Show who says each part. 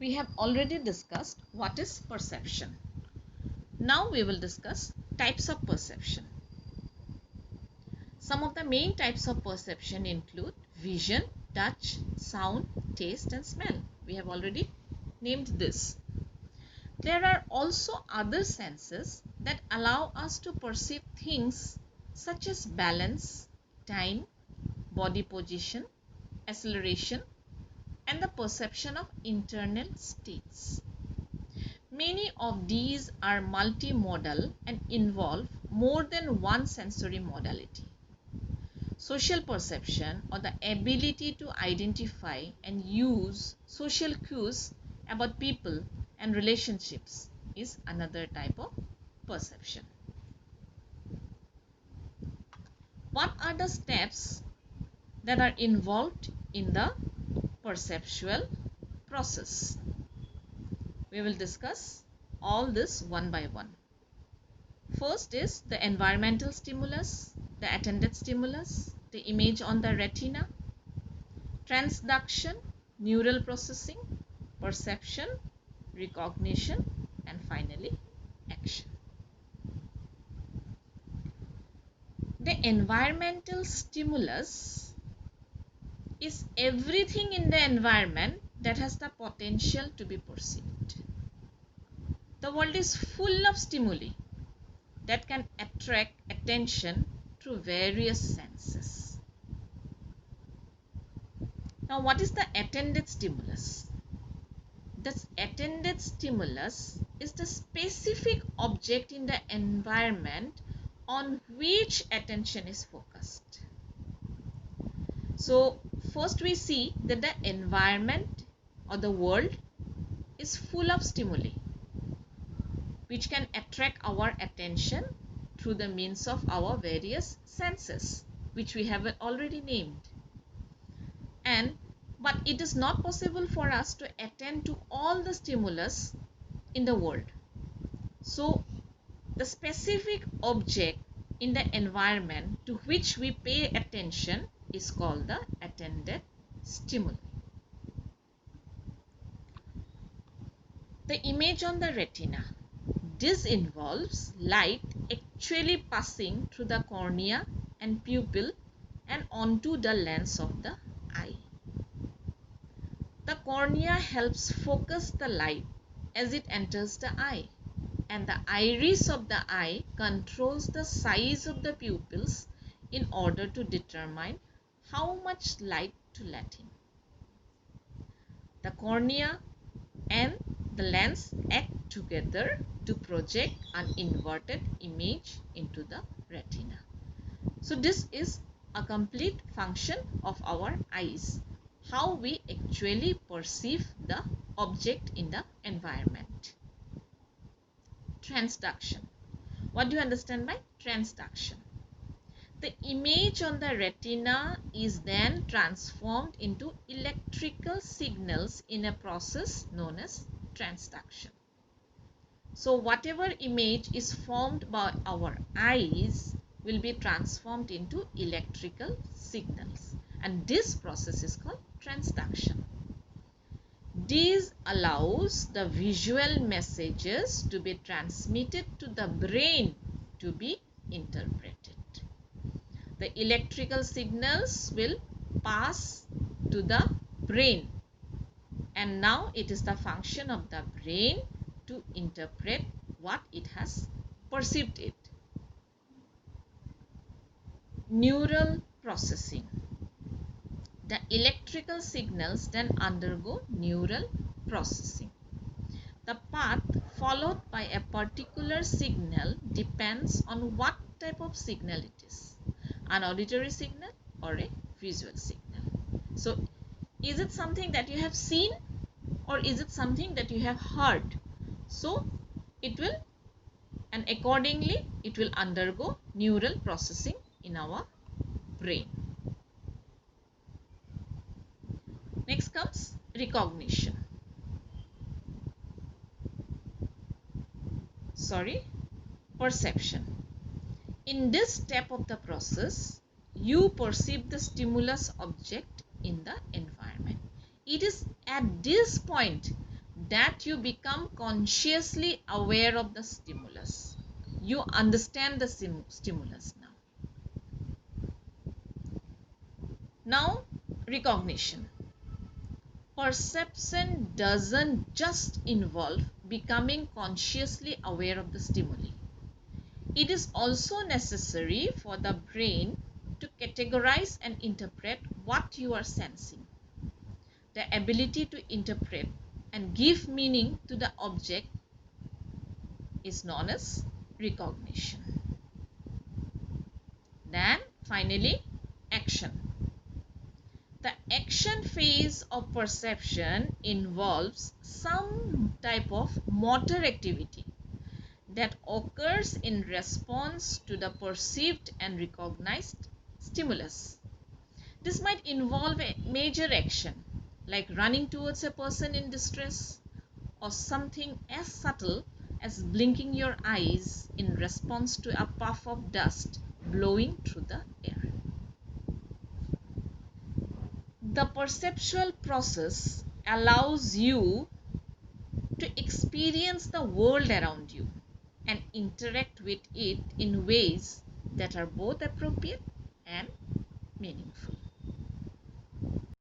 Speaker 1: we have already discussed what is perception. Now we will discuss types of perception. Some of the main types of perception include vision, touch, sound, taste and smell. We have already named this. There are also other senses that allow us to perceive things such as balance, time, body position, acceleration, and the perception of internal states. Many of these are multimodal and involve more than one sensory modality. Social perception, or the ability to identify and use social cues about people and relationships, is another type of perception. What are the steps that are involved in the perceptual process? We will discuss all this one by one. First is the environmental stimulus, the attended stimulus, the image on the retina, transduction, neural processing, perception, recognition, and finally action. The environmental stimulus is everything in the environment that has the potential to be perceived. The world is full of stimuli that can attract attention through various senses. Now, what is the attended stimulus? The attended stimulus is the specific object in the environment on which attention is focused. So, first we see that the environment or the world is full of stimuli which can attract our attention through the means of our various senses, which we have already named. But it is not possible for us to attend to all the stimulus in the world. So the specific object in the environment to which we pay attention is called the attended stimuli. The image on the retina. This involves light actually passing through the cornea and pupil and onto the lens of the eye. The cornea helps focus the light as it enters the eye, and the iris of the eye controls the size of the pupils in order to determine how much light to let in. The cornea and the lens act together to project an inverted image into the retina. So this is a complete function of our eyes, how we actually perceive the object in the environment. Transduction. What do you understand by transduction? The image on the retina is then transformed into electrical signals in a process known as transduction. So whatever image is formed by our eyes will be transformed into electrical signals, and this process is called transduction. This allows the visual messages to be transmitted to the brain to be interpreted. The electrical signals will pass to the brain, and now it is the function of the brain to interpret what it has perceived it. Neural processing. The electrical signals then undergo neural processing. The path followed by a particular signal depends on what type of signal it is, an auditory signal or a visual signal. So is it something that you have seen or is it something that you have heard? So it will, and accordingly it will undergo neural processing in our brain. Next comes recognition. Perception. In this step of the process, you perceive the stimulus object in the environment. It is at this point that you become consciously aware of the stimulus. You understand the stimulus now. Now, recognition. Perception doesn't just involve becoming consciously aware of the stimuli. It is also necessary for the brain to categorize and interpret what you are sensing. The ability to interpret and give meaning to the object is known as recognition. Then finally, action. The action phase of perception involves some type of motor activity that occurs in response to the perceived and recognized stimulus. This might involve a major action like running towards a person in distress, or something as subtle as blinking your eyes in response to a puff of dust blowing through the air. The perceptual process allows you to experience the world around you and interact with it in ways that are both appropriate and meaningful.